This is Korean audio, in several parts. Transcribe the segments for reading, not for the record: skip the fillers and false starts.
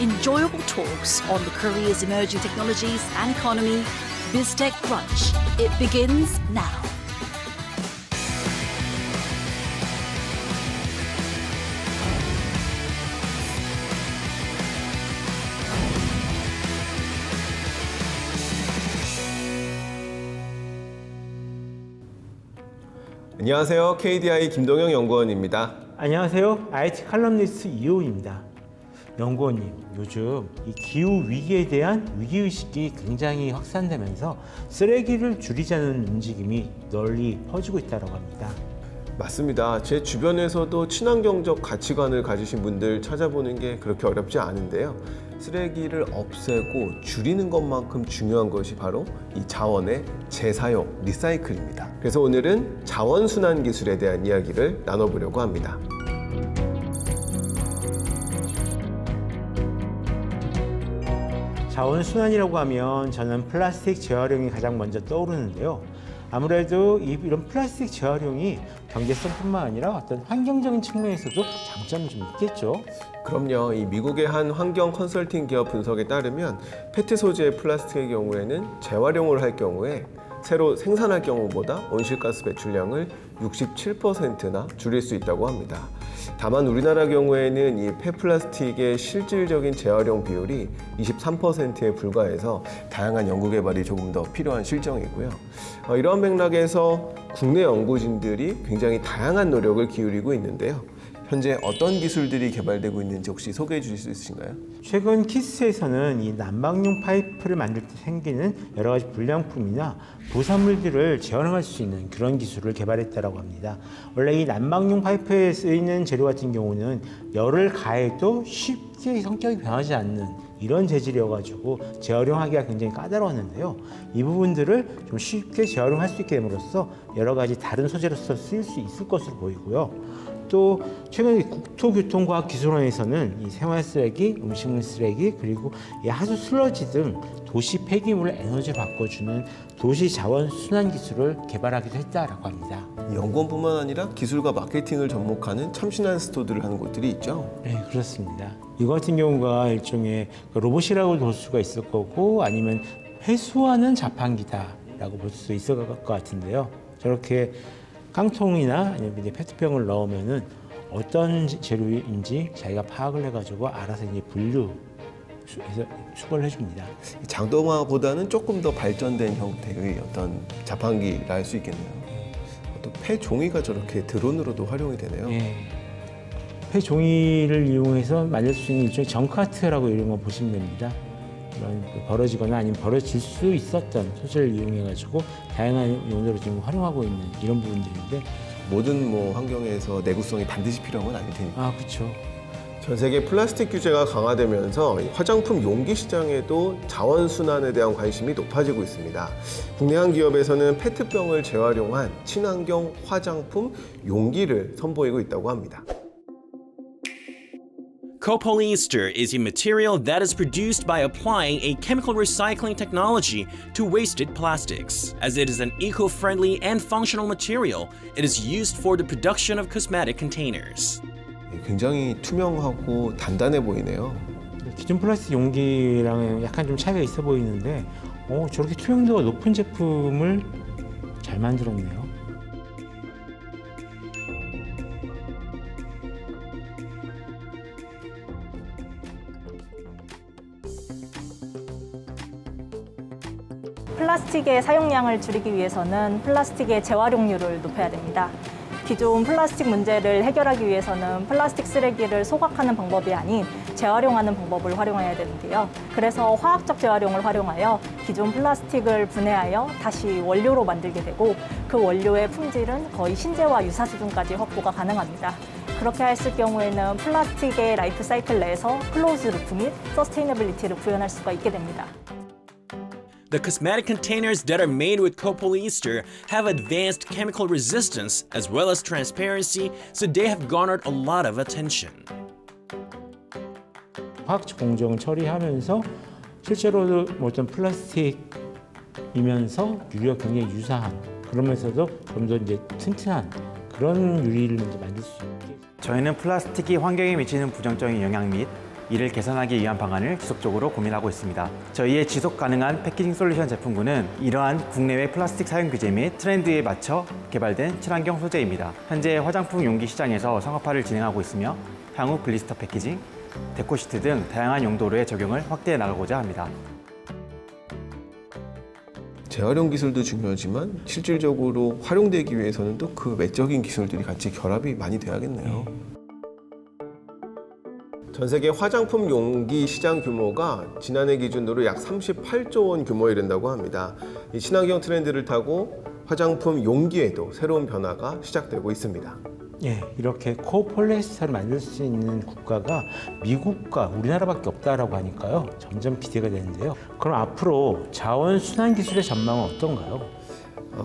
enjoyable talks on the Korea's emerging technologies and economy. BizTech Brunch. It begins now. 안녕하세요. KDI 김동영 연구원입니다. 안녕하세요. IT 칼럼니스트 이호입니다. 연구원님, 요즘 이 기후 위기에 대한 위기의식이 굉장히 확산되면서 쓰레기를 줄이자는 움직임이 널리 퍼지고 있다고 합니다. 맞습니다. 제 주변에서도 친환경적 가치관을 가지신 분들 찾아보는 게 그렇게 어렵지 않은데요. 쓰레기를 없애고 줄이는 것만큼 중요한 것이 바로 이 자원의 재사용, 리사이클입니다. 그래서 오늘은 자원순환 기술에 대한 이야기를 나눠보려고 합니다. 자원순환이라고 하면 저는 플라스틱 재활용이 가장 먼저 떠오르는데요. 아무래도 이런 플라스틱 재활용이 경제성뿐만 아니라 어떤 환경적인 측면에서도 장점이 좀 있겠죠. 그럼요. 이 미국의 한 환경 컨설팅 기업 분석에 따르면 페트 소재의 플라스틱의 경우에는 재활용을 할 경우에 새로 생산할 경우보다 온실가스 배출량을 67%나 줄일 수 있다고 합니다. 다만 우리나라 경우에는 이 폐플라스틱의 실질적인 재활용 비율이 23%에 불과해서 다양한 연구 개발이 조금 더 필요한 실정이고요. 이러한 맥락에서 국내 연구진들이 굉장히 다양한 노력을 기울이고 있는데요. 현재 어떤 기술들이 개발되고 있는지 혹시 소개해 주실 수 있으신가요? 최근 키스에서는 이 난방용 파이프를 만들 때 생기는 여러 가지 불량품이나 부산물들을 재활용할 수 있는 그런 기술을 개발했다고 합니다. 원래 이 난방용 파이프에 쓰이는 재료 같은 경우는 열을 가해도 쉽게 성격이 변하지 않는 이런 재질이어가지고 재활용하기가 굉장히 까다로웠는데요. 이 부분들을 좀 쉽게 재활용할 수 있게 됨으로써 여러 가지 다른 소재로서 쓰일 수 있을 것으로 보이고요. 또 최근 국토교통과학기술원에서는 이 생활쓰레기, 음식물 쓰레기, 그리고 이 하수 슬러지 등 도시 폐기물을 에너지로 바꿔주는 도시 자원 순환 기술을 개발하기도 했다라고 합니다. 연구원뿐만 아니라 기술과 마케팅을 접목하는 참신한 스토어들을 하는 곳들이 있죠? 네, 그렇습니다. 이거 같은 경우가 일종의 로봇이라고 볼 수가 있을 거고 아니면 회수하는 자판기다라고 볼 수 있을 것 같은데요. 저렇게 깡통이나 아니면 이제 페트병을 넣으면은 어떤 재료인지 자기가 파악을 해가지고 알아서 이제 분류해서 수거를 해줍니다. 장동화보다는 조금 더 발전된 형태의 어떤 자판기라 할 수 있겠네요. 또 폐종이가 저렇게 드론으로도 활용이 되네요. 네. 폐종이를 이용해서 만들 수 있는 일종의 정카트라고 이런 거 보시면 됩니다. 이런 벌어지거나 아니면 벌어질 수 있었던 소재를 이용해가지고 다양한 용도로 지금 활용하고 있는 이런 부분들인데 모든 환경에서 내구성이 반드시 필요한 건 아닐 테니까. 그렇죠. 전 세계 플라스틱 규제가 강화되면서 화장품 용기 시장에도 자원순환에 대한 관심이 높아지고 있습니다. 국내 한 기업에서는 페트병을 재활용한 친환경 화장품 용기를 선보이고 있다고 합니다. Copolyester is a material that is produced by applying a chemical recycling technology to wasted plastics. As it is an eco-friendly and functional material, it is used for the production of cosmetic containers. 굉장히 투명하고 단단해 보이네요. 기존 플라스틱 용기랑은 약간 좀 차이가 있어 보이는데 저렇게 투명도가 높은 제품을 잘 만들었네요. 플라스틱의 사용량을 줄이기 위해서는 플라스틱의 재활용률을 높여야 됩니다. 기존 플라스틱 문제를 해결하기 위해서는 플라스틱 쓰레기를 소각하는 방법이 아닌 재활용하는 방법을 활용해야 되는데요. 그래서 화학적 재활용을 활용하여 기존 플라스틱을 분해하여 다시 원료로 만들게 되고 그 원료의 품질은 거의 신재와 유사 수준까지 확보가 가능합니다. 그렇게 했을 경우에는 플라스틱의 라이프 사이클 내에서 클로즈 루프 및 서스테이너빌리티를 구현할 수가 있게 됩니다. The cosmetic containers that are made with copolyester have advanced chemical resistance as well as transparency, so they have garnered a lot of attention. 화학적 공정 처리하면서 실제로도 어떤 플라스틱이면서 유리와 굉장히 유사한 그러면서도 좀 더 이제 튼튼한 그런 유리를 이제 만들 수 있게. 저희는 플라스틱이 환경에 미치는 부정적인 영향 및 이를 개선하기 위한 방안을 지속적으로 고민하고 있습니다. 저희의 지속 가능한 패키징 솔루션 제품군은 이러한 국내외 플라스틱 사용 규제 및 트렌드에 맞춰 개발된 친환경 소재입니다. 현재 화장품 용기 시장에서 상업화를 진행하고 있으며 향후 블리스터 패키징, 데코시트 등 다양한 용도로의 적용을 확대해 나가고자 합니다. 재활용 기술도 중요하지만 실질적으로 활용되기 위해서는 또 그 외적인 기술들이 같이 결합이 많이 돼야겠네요. 전 세계 화장품 용기 시장 규모가 지난해 기준으로 약 38조 원 규모에 이른다고 합니다. 이 친환경 트렌드를 타고 화장품 용기에도 새로운 변화가 시작되고 있습니다. 예, 이렇게 코폴리에스터를 만들 수 있는 국가가 미국과 우리나라밖에 없다라고 하니까요. 점점 기대가 되는데요. 그럼 앞으로 자원 순환 기술의 전망은 어떤가요?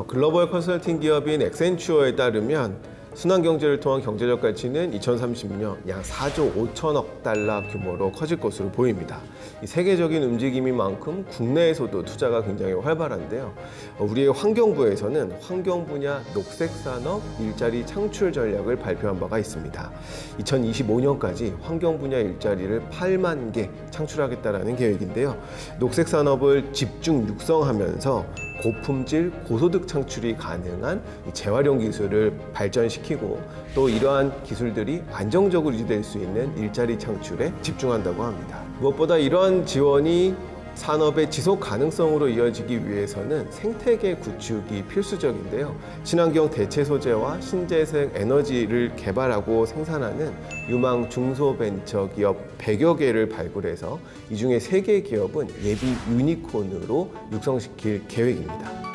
글로벌 컨설팅 기업인 엑센추어에 따르면 순환 경제를 통한 경제적 가치는 2030년 약 4조 5천억 달러 규모로 커질 것으로 보입니다. 이 세계적인 움직임인 만큼 국내에서도 투자가 굉장히 활발한데요. 우리의 환경부에서는 환경 분야 녹색 산업 일자리 창출 전략을 발표한 바가 있습니다. 2025년까지 환경 분야 일자리를 8만 개 창출하겠다라는 계획인데요. 녹색 산업을 집중 육성하면서 고품질, 고소득 창출이 가능한 재활용 기술을 발전시키고 또 이러한 기술들이 안정적으로 유지될 수 있는 일자리 창출에 집중한다고 합니다. 무엇보다 이러한 지원이 산업의 지속 가능성으로 이어지기 위해서는 생태계 구축이 필수적인데요. 친환경 대체 소재와 신재생 에너지를 개발하고 생산하는 유망 중소벤처기업 100여 개를 발굴해서 이 중에 3개 기업은 예비 유니콘으로 육성시킬 계획입니다.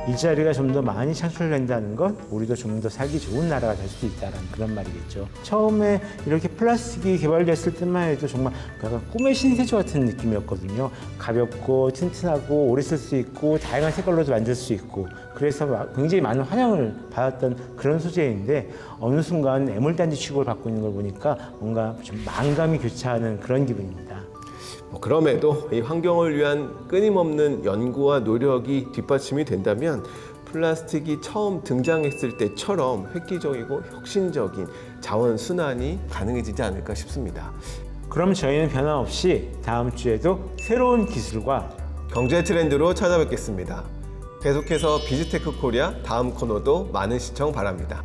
일자리가 좀 더 많이 창출된다는 건 우리도 좀 더 살기 좋은 나라가 될 수도 있다는 그런 말이겠죠. 처음에 이렇게 플라스틱이 개발됐을 때만 해도 정말 약간 꿈의 신세조 같은 느낌이었거든요. 가볍고 튼튼하고 오래 쓸 수 있고 다양한 색깔로도 만들 수 있고 그래서 굉장히 많은 환영을 받았던 그런 소재인데 어느 순간 애물단지 취급을 받고 있는 걸 보니까 뭔가 좀 만감이 교차하는 그런 기분입니다. 그럼에도 이 환경을 위한 끊임없는 연구와 노력이 뒷받침이 된다면 플라스틱이 처음 등장했을 때처럼 획기적이고 혁신적인 자원 순환이 가능해지지 않을까 싶습니다. 그럼 저희는 변함없이 다음 주에도 새로운 기술과 경제 트렌드로 찾아뵙겠습니다. 계속해서 비즈테크 코리아 다음 코너도 많은 시청 바랍니다.